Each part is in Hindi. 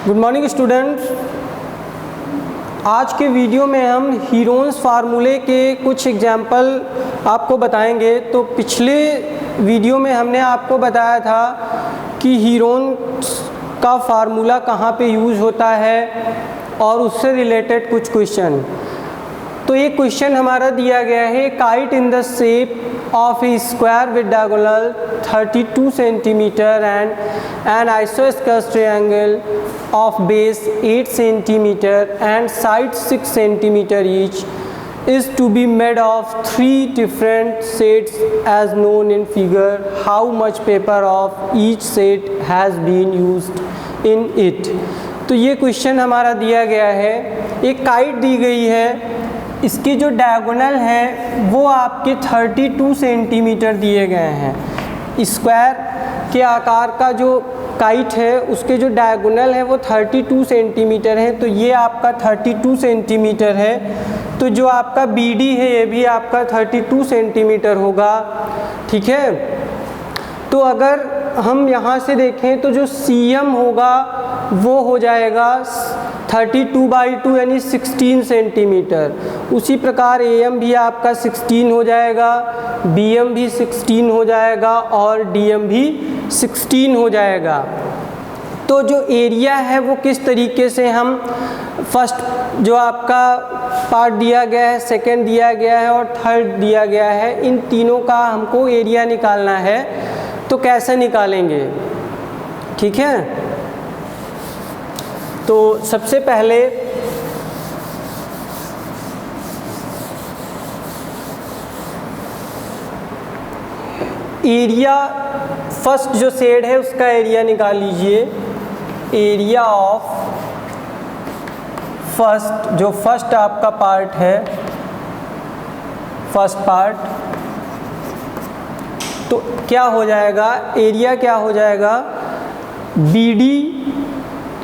Good morning students. आज के वीडियो में हम हीरोन्स फार्मूले के कुछ एग्जाम्पल आपको बताएंगे। तो पिछले वीडियो में हमने आपको बताया था कि हीरोन्स का फार्मूला कहाँ पे यूज़ होता है और उससे रिलेटेड कुछ क्वेश्चन। तो ये क्वेश्चन हमारा दिया गया है, kite in the shape of a square with diagonal 32 centimeter and an isosceles triangle of base 8 centimeter and sides 6 centimeter each is to be made of 3 different sets as known in figure. How much paper of each set has been used in it? तो ये क्वेश्चन हमारा दिया गया है। एक काइट दी गई है, इसकी जो डायगोनल है वो आपके 32 सेंटीमीटर दिए गए हैं। स्क्वायर के आकार का जो काइट है उसके जो डायगोनल है वो 32 सेंटीमीटर है। तो ये आपका 32 सेंटीमीटर है। तो जो आपका BD है ये भी आपका 32 सेंटीमीटर होगा। ठीक है। तो अगर हम यहाँ से देखें तो जो CM होगा वो हो जाएगा 32/2 यानी 16 सेंटीमीटर। उसी प्रकार AM भी आपका 16 हो जाएगा, BM भी 16 हो जाएगा और DM भी 16 हो जाएगा। तो जो एरिया है वो किस तरीके से हम फर्स्ट जो आपका पार्ट दिया गया है, सेकंड दिया गया है और थर्ड दिया गया है, इन तीनों का हमको एरिया निकालना है। तो कैसे निकालेंगे? ठीक है। तो सबसे पहले एरिया, फर्स्ट जो शेड है उसका एरिया निकाल लीजिए। एरिया ऑफ फर्स्ट, जो फर्स्ट आपका पार्ट है, फर्स्ट पार्ट, तो क्या हो जाएगा, एरिया क्या हो जाएगा, BD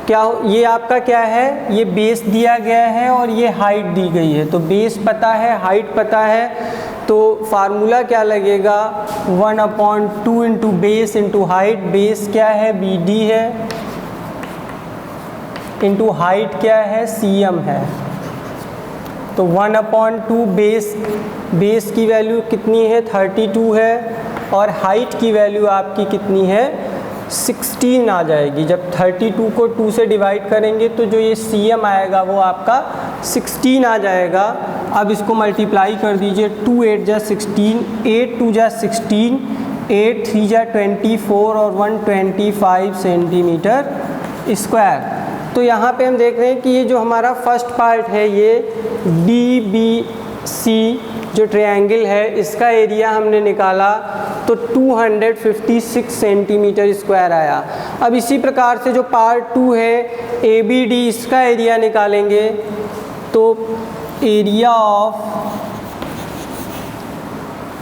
क्या हो, ये आपका क्या है, ये बेस दिया गया है और ये हाइट दी गई है। तो बेस पता है, हाइट पता है, तो फार्मूला क्या लगेगा, 1/2 into base into height. Base क्या है, BD है, इंटू हाइट क्या है, CM है। तो 1/2 बेस की वैल्यू कितनी है, 32 है और हाइट की वैल्यू आपकी कितनी है, 16 आ जाएगी। जब 32 को 2 से डिवाइड करेंगे तो जो ये CM आएगा वो आपका 16 आ जाएगा। अब इसको मल्टीप्लाई कर दीजिए, 2 8 जा 16, 8 2 जा 16, 8 3 जा 24 और 125 सेंटीमीटर स्क्वायर। तो यहाँ पे हम देख रहे हैं कि ये जो हमारा फर्स्ट पार्ट है ये DBC जो ट्रायंगल है इसका एरिया हमने निकाला तो 256 सेंटीमीटर स्क्वायर आया। अब इसी प्रकार से जो पार्ट 2 है ABD, इसका एरिया निकालेंगे तो एरिया ऑफ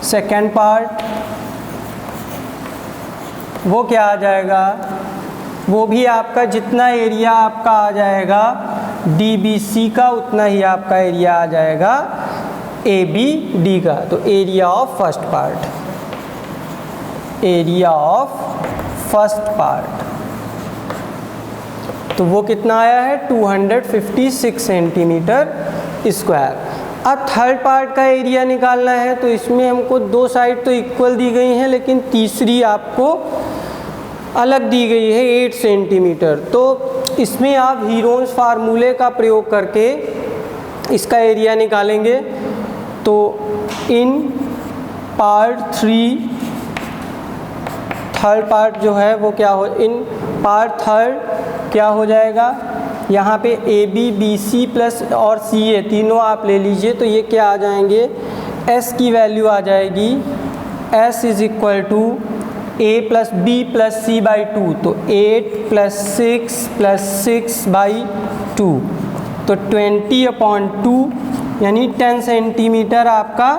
सेकेंड पार्ट वो क्या आ जाएगा, वो भी आपका जितना एरिया आपका आ जाएगा DBC का उतना ही आपका एरिया आ जाएगा ABD का। तो area of first part, area of first part, तो वो कितना आया है, 256 सेंटीमीटर स्क्वायर। अब थर्ड पार्ट का एरिया निकालना है तो इसमें हमको दो साइड तो इक्वल दी गई हैं लेकिन तीसरी आपको अलग दी गई है 8 सेंटीमीटर। तो इसमें आप हीरोन्स फार्मूले का प्रयोग करके इसका एरिया निकालेंगे। तो इन पार्ट 3, थर्ड पार्ट जो है वो क्या हो, इन पार्ट थर्ड क्या हो जाएगा, यहाँ पे AB BC प्लस और CA तीनों आप ले लीजिए तो ये क्या आ जाएंगे, S की वैल्यू आ जाएगी S is equal to A plus B plus C/2। तो 8 प्लस 6 प्लस 6/2 तो 20/2 यानी 10 सेंटीमीटर आपका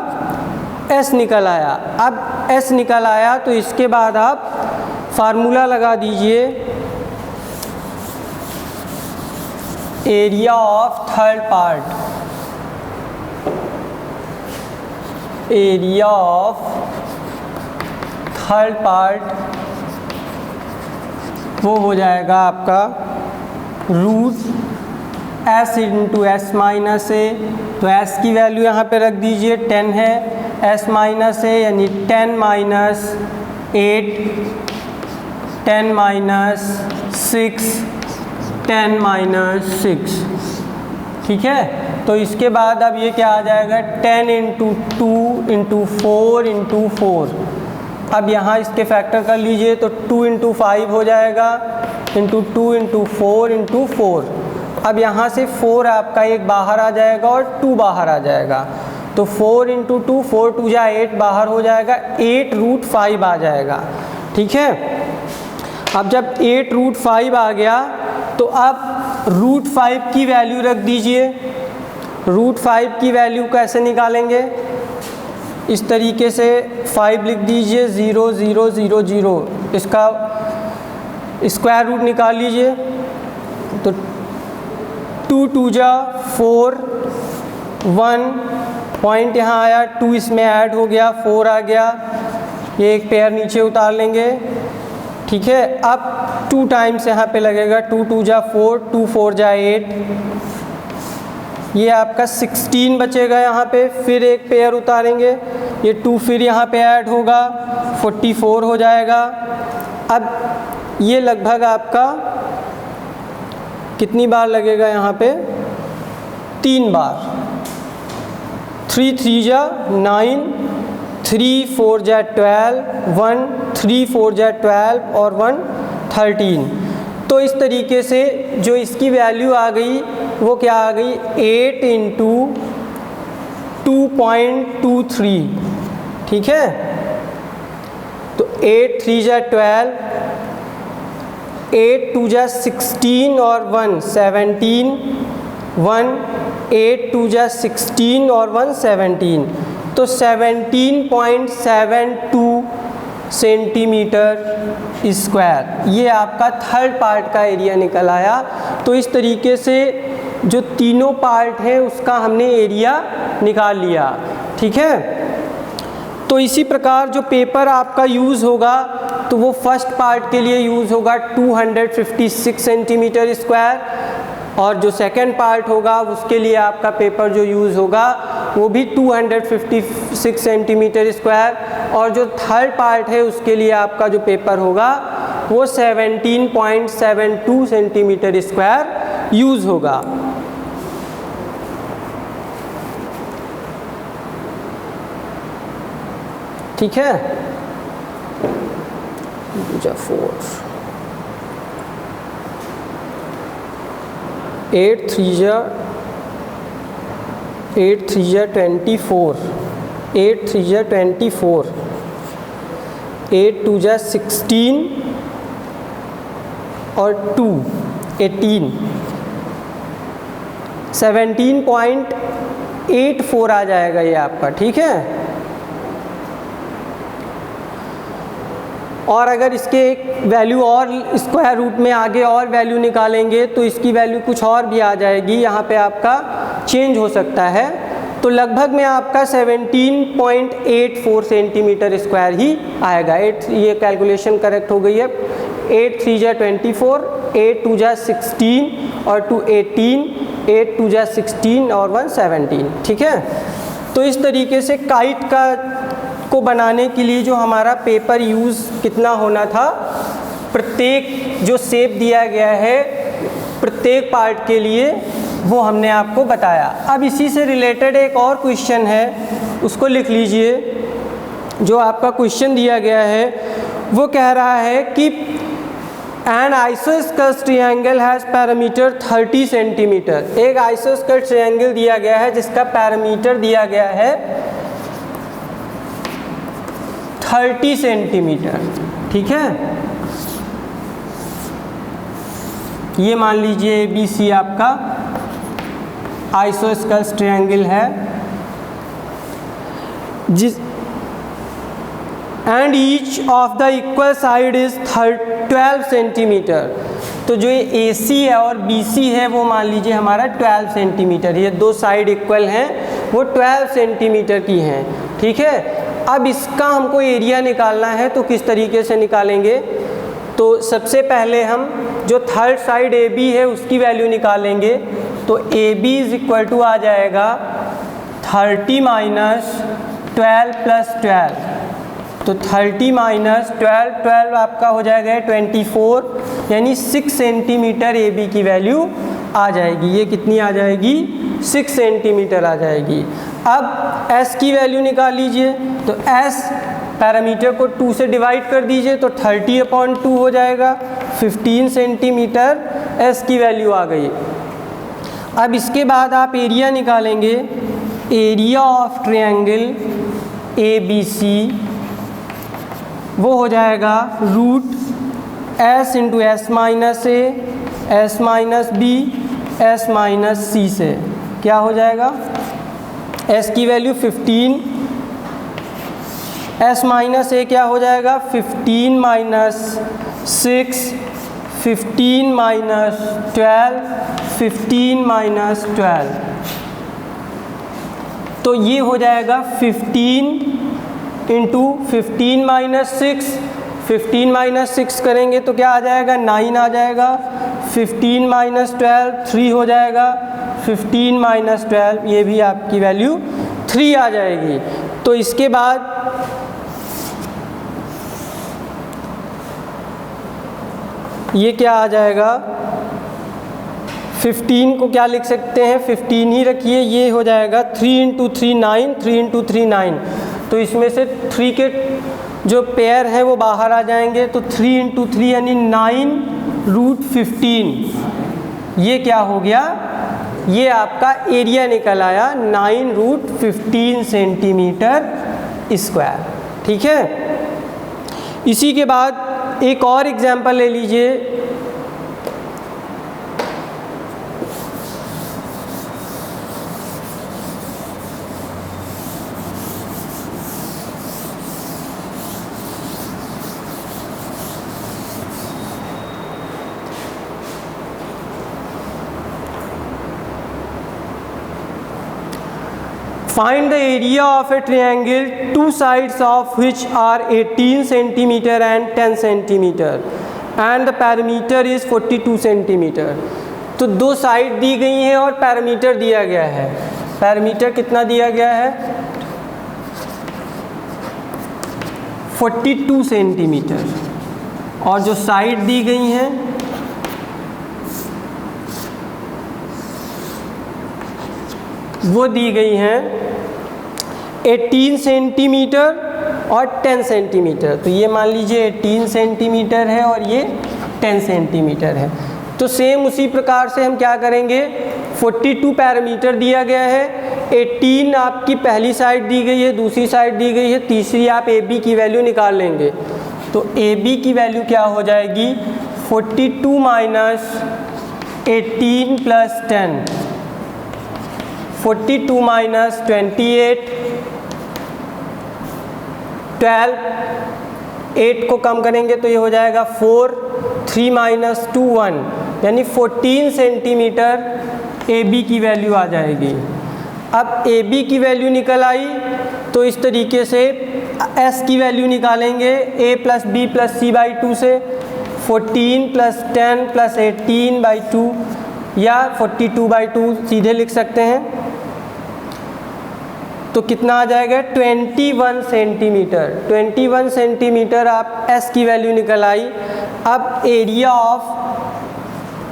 S निकल आया। अब S निकल आया तो इसके बाद आप फार्मूला लगा दीजिए, area of third part, area of third part वो हो जाएगा आपका root s into S minus a, तो एस की वैल्यू यहाँ पे रख दीजिए 10 है, एस माइनस ए यानी 10 माइनस 8, 10 माइनस 6, 10 माइनस 6, ठीक है। तो इसके बाद अब ये क्या आ जाएगा 10 इंटू 2 इंटू 4 इंटू 4। अब यहाँ इसके फैक्टर कर लीजिए तो 2 इंटू 5 हो जाएगा, इंटू 2 इंटू 4 इंटू 4। अब यहाँ से 4 आपका एक बाहर आ जाएगा और 2 बाहर आ जाएगा, तो 4 इंटू 2, 4 2 जा 8 बाहर हो जाएगा, 8 रूट 5 आ जाएगा, ठीक है। अब जब 8 रूट 5 आ गया तो अब रूट 5 की वैल्यू रख दीजिए। रूट 5 की वैल्यू कैसे निकालेंगे, इस तरीके से 5 लिख दीजिए, 0 0 0 0, इसका स्क्वायर रूट निकाल लीजिए, तो 2 2 जा 4, 1 पॉइंट यहाँ आया, 2 इसमें ऐड हो गया, 4 आ गया, ये एक पेयर नीचे उतार लेंगे, ठीक है। अब 2 टाइम्स यहाँ पे लगेगा, 2 2 जा 4, 2 4 जा 8, ये आपका 16 बचेगा यहाँ पे, फिर एक पेयर उतारेंगे, ये 2 फिर यहाँ पे ऐड होगा, 44 हो जाएगा। अब ये लगभग आपका कितनी बार लगेगा यहाँ पे, 3 बार, 3 3 जा 9, 3 4 जा 12, 1 3 4 जा 12 और 1 13। तो इस तरीके से जो इसकी वैल्यू आ गई वो क्या आ गई, 8 इंटू 2.23, ठीक है। तो 8 3 जा 12, 8 2 जा 16 और 1 17, 1 8 2 जा 16 और 1 17, तो 17.72 सेंटीमीटर स्क्वायर, ये आपका थर्ड पार्ट का एरिया निकल आया। तो इस तरीके से जो तीनों पार्ट है उसका हमने एरिया निकाल लिया, ठीक है। तो इसी प्रकार जो पेपर आपका यूज़ होगा तो वो फर्स्ट पार्ट के लिए यूज़ होगा 256 सेंटीमीटर स्क्वायर, और जो सेकंड पार्ट होगा उसके लिए आपका पेपर जो यूज़ होगा वो भी 256 सेंटीमीटर स्क्वायर, और जो थर्ड पार्ट है उसके लिए आपका जो पेपर होगा वो 17.72 सेंटीमीटर स्क्वायर यूज़ होगा। ठीक है, 8 3 जा 24, 8 3 जा 24, 8 2 जा 16 और 2 18, 17.84 आ जाएगा ये आपका, ठीक है। और अगर इसके एक वैल्यू और स्क्वायर रूट में आगे और वैल्यू निकालेंगे तो इसकी वैल्यू कुछ और भी आ जाएगी, यहाँ पे आपका चेंज हो सकता है। तो लगभग में आपका 17.84 सेंटीमीटर स्क्वायर ही आएगा। 8 ये कैलकुलेशन करेक्ट हो गई है। 8 3 जा 24, 8 2 जा 16 और 2 18, 8 2 जा 16 और 1 17, ठीक है। तो इस तरीके से काइट को बनाने के लिए जो हमारा पेपर यूज़ कितना होना था, प्रत्येक जो शेप दिया गया है प्रत्येक पार्ट के लिए वो हमने आपको बताया। अब इसी से रिलेटेड एक और क्वेश्चन है, उसको लिख लीजिए। जो आपका क्वेश्चन दिया गया है वो कह रहा है कि एन आइसोस्केल ट्रायंगल हैज़ पैरामीटर 30 सेंटीमीटर। एक आइसोस्केल ट्रायंगल दिया गया है जिसका पैरामीटर दिया गया है 30 सेंटीमीटर, ठीक है। ये मान लीजिए ABC आपका आइसोस्केल ट्रायंगल है जिस and each of the equal side is 12 centimetre. तो जो ये AC है और BC है वो मान लीजिए हमारा 12 सेंटीमीटर, ये दो साइड इक्वल हैं, वो 12 सेंटीमीटर की हैं, ठीक है। अब इसका हमको एरिया निकालना है, तो किस तरीके से निकालेंगे। तो सबसे पहले हम जो थर्ड साइड ए बी है उसकी वैल्यू निकालेंगे। तो A B is equal to आ जाएगा 30 माइनस 12 प्लस 12। तो 30 माइनस 12, 12 आपका हो जाएगा 24, यानी 6 सेंटीमीटर ए बी की वैल्यू आ जाएगी। ये कितनी आ जाएगी? 6 सेंटीमीटर आ जाएगी। अब s की वैल्यू निकाल लीजिए। तो s पैरामीटर को 2 से डिवाइड कर दीजिए, तो 30/2 हो जाएगा, 15 सेंटीमीटर s की वैल्यू आ गई। अब इसके बाद आप एरिया निकालेंगे। Area of triangle A B C वो हो जाएगा root s into S minus ए, S minus B, S minus सी से। क्या हो जाएगा? s की वैल्यू 15, s माइनस ए क्या हो जाएगा? 15 माइनस 6, 15 माइनस 12, 15 माइनस 12। तो ये हो जाएगा 15 इंटू 15 माइनस 6, 15 माइनस 6 करेंगे तो क्या आ जाएगा? 9 आ जाएगा। 15 माइनस 12 3 हो जाएगा। 15 माइनस 12 ये भी आपकी वैल्यू 3 आ जाएगी। तो इसके बाद ये क्या आ जाएगा? 15 को क्या लिख सकते हैं? 15 ही रखिए। ये हो जाएगा 3 इंटू 3 9, 3 इंटू 3 9। तो इसमें से 3 के जो पेयर हैं वो बाहर आ जाएंगे। तो 3 इंटू 3 यानी 9√15। ये क्या हो गया? ये आपका एरिया निकल आया 9√15 सेंटीमीटर स्क्वायर। ठीक है। इसी के बाद एक और एग्जांपल ले लीजिए। Find the area of a triangle, two sides of which are 18 centimeter and 10 centimeter, and the perimeter is 42 centimeter. तो दो साइड दी गई हैं और पैरामीटर दिया गया है। पैरामीटर कितना दिया गया है? 42 सेंटीमीटर। और जो साइड दी गई हैं वो दी गई हैं 18 सेंटीमीटर और 10 सेंटीमीटर। तो ये मान लीजिए 18 सेंटीमीटर है और ये 10 सेंटीमीटर है। तो सेम उसी प्रकार से हम क्या करेंगे? 42 पैरामीटर दिया गया है, 18 आपकी पहली साइड दी गई है, दूसरी साइड दी गई है, तीसरी आप ए बी की वैल्यू निकाल लेंगे। तो ए बी की वैल्यू क्या हो जाएगी? 42 माइनस 18 प्लस 10, 42 माइनस 28, 12, 8 को कम करेंगे तो ये हो जाएगा 4, 3 माइनस 2 1, यानी 14 सेंटीमीटर ए बी की वैल्यू आ जाएगी। अब ए बी की वैल्यू निकल आई तो इस तरीके से एस की वैल्यू निकालेंगे a plus b plus c by 2 से। 14 प्लस 10 प्लस 18/2 या 42/2 सीधे लिख सकते हैं। तो कितना आ जाएगा? 21 सेंटीमीटर। 21 सेंटीमीटर आप एस की वैल्यू निकल आई। अब area of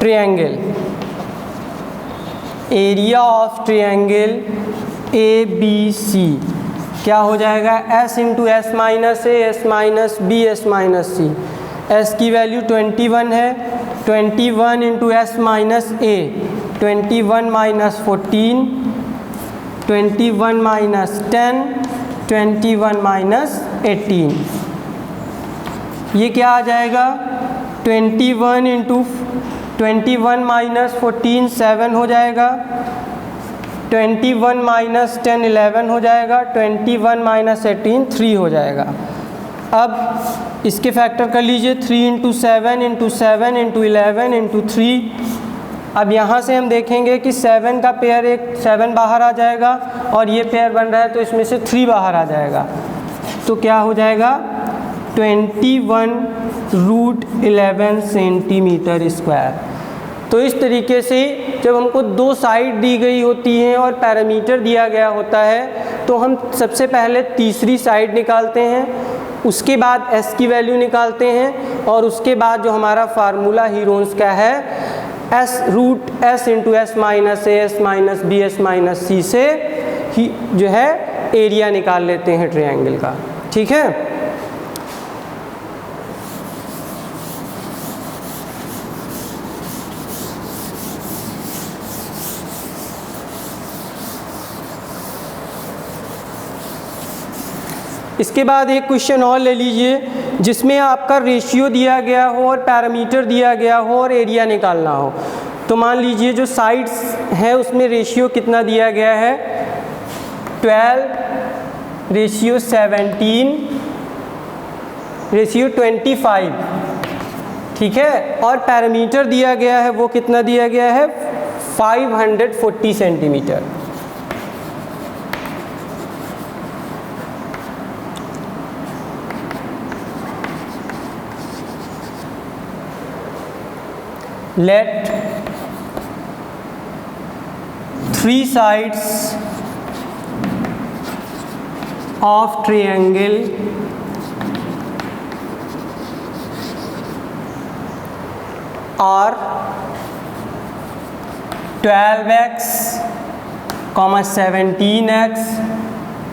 triangle, area of triangle A B C क्या हो जाएगा? एस इंटू एस माइनस ए, S minus B, S minus c. S की वैल्यू 21 है। 21 into S minus a, 21 minus 14, 21 minus 10, 21 minus 18। ये क्या आ जाएगा? 21 इंटू 21 माइनस 14 7 हो जाएगा। 21 माइनस 10 11 हो जाएगा। 21 माइनस 18 3 हो जाएगा। अब इसके फैक्टर कर लीजिए। 3 इंटू 7 इंटू 7 इंटू 11 इंटू 3। अब यहाँ से हम देखेंगे कि 7 का पेयर एक 7 बाहर आ जाएगा और ये पेयर बन रहा है तो इसमें से 3 बाहर आ जाएगा। तो क्या हो जाएगा? 21 √11 सेंटीमीटर स्क्वायर। तो इस तरीके से जब हमको दो साइड दी गई होती हैं और पैरामीटर दिया गया होता है तो हम सबसे पहले तीसरी साइड निकालते हैं, उसके बाद s की वैल्यू निकालते हैं और उसके बाद जो हमारा फार्मूला हीरोन्स का है s into S minus A S minus B S minus सी से ही जो है एरिया निकाल लेते हैं ट्रायंगल का। ठीक है। इसके बाद एक क्वेश्चन और ले लीजिए जिसमें आपका रेशियो दिया गया हो और पैरामीटर दिया गया हो और एरिया निकालना हो। तो मान लीजिए जो साइड्स है उसमें रेशियो कितना दिया गया है, 12:17:25। ठीक है। और पैरामीटर दिया गया है वो कितना दिया गया है, 540 centimetre. Let three sides of triangle are 12x, 17x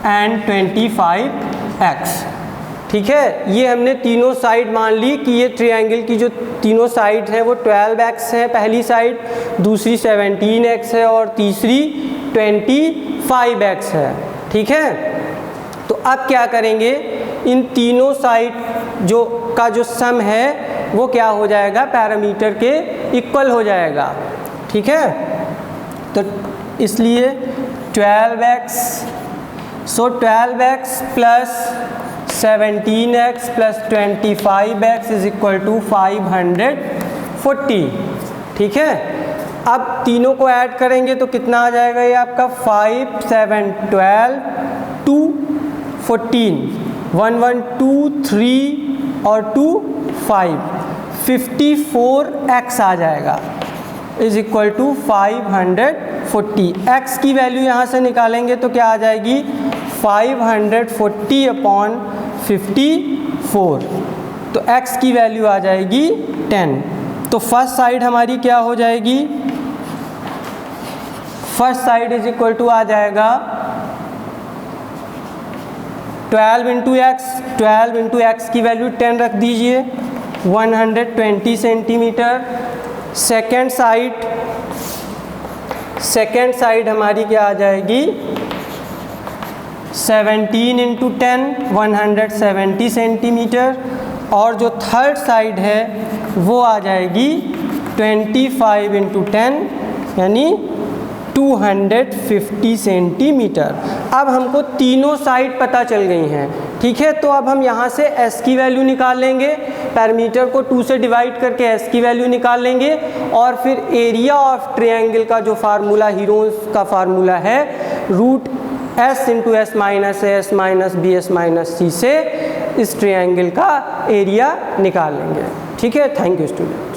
and 25x। ठीक है। ये हमने तीनों साइड मान ली कि ये ट्रायंगल की जो तीनों साइड हैं वो 12x है पहली साइड, दूसरी 17x है और तीसरी 25x है। ठीक है। तो अब क्या करेंगे, इन तीनों साइड जो सम है वो क्या हो जाएगा, पैरामीटर के इक्वल हो जाएगा। ठीक है। तो इसलिए 12x, so 12x plus 17x plus 25x is equal to 540। ठीक है। अब तीनों को ऐड करेंगे तो कितना आ जाएगा, ये आपका 5, 7, 12, 2, 14, 1, 1, 2, 3 और 2, 5, 54x आ जाएगा इज इक्वल टू 540। x की वैल्यू यहाँ से निकालेंगे तो क्या आ जाएगी, 540/54। तो x की वैल्यू आ जाएगी 10। तो फर्स्ट साइड हमारी क्या हो जाएगी, first side is equal to आ जाएगा 12 इंटू एक्स की वैल्यू 10 रख दीजिए, 120 सेंटीमीटर। सेकेंड साइड हमारी क्या आ जाएगी, 17 इंटू 10, 170 सेंटीमीटर। और जो थर्ड साइड है वो आ जाएगी 25 इंटू 10 यानी 250 सेंटीमीटर। अब हमको तीनों साइड पता चल गई हैं। ठीक है। तो अब हम यहाँ से s की वैल्यू निकाल लेंगे, पैरामीटर को 2 से डिवाइड करके s की वैल्यू निकाल लेंगे और फिर एरिया ऑफ ट्रायंगल का जो फार्मूला हीरोन्स का फार्मूला है √s into S minus A S minus B S minus सी से इस ट्रायंगल का एरिया निकाल लेंगे। ठीक है। Thank you student.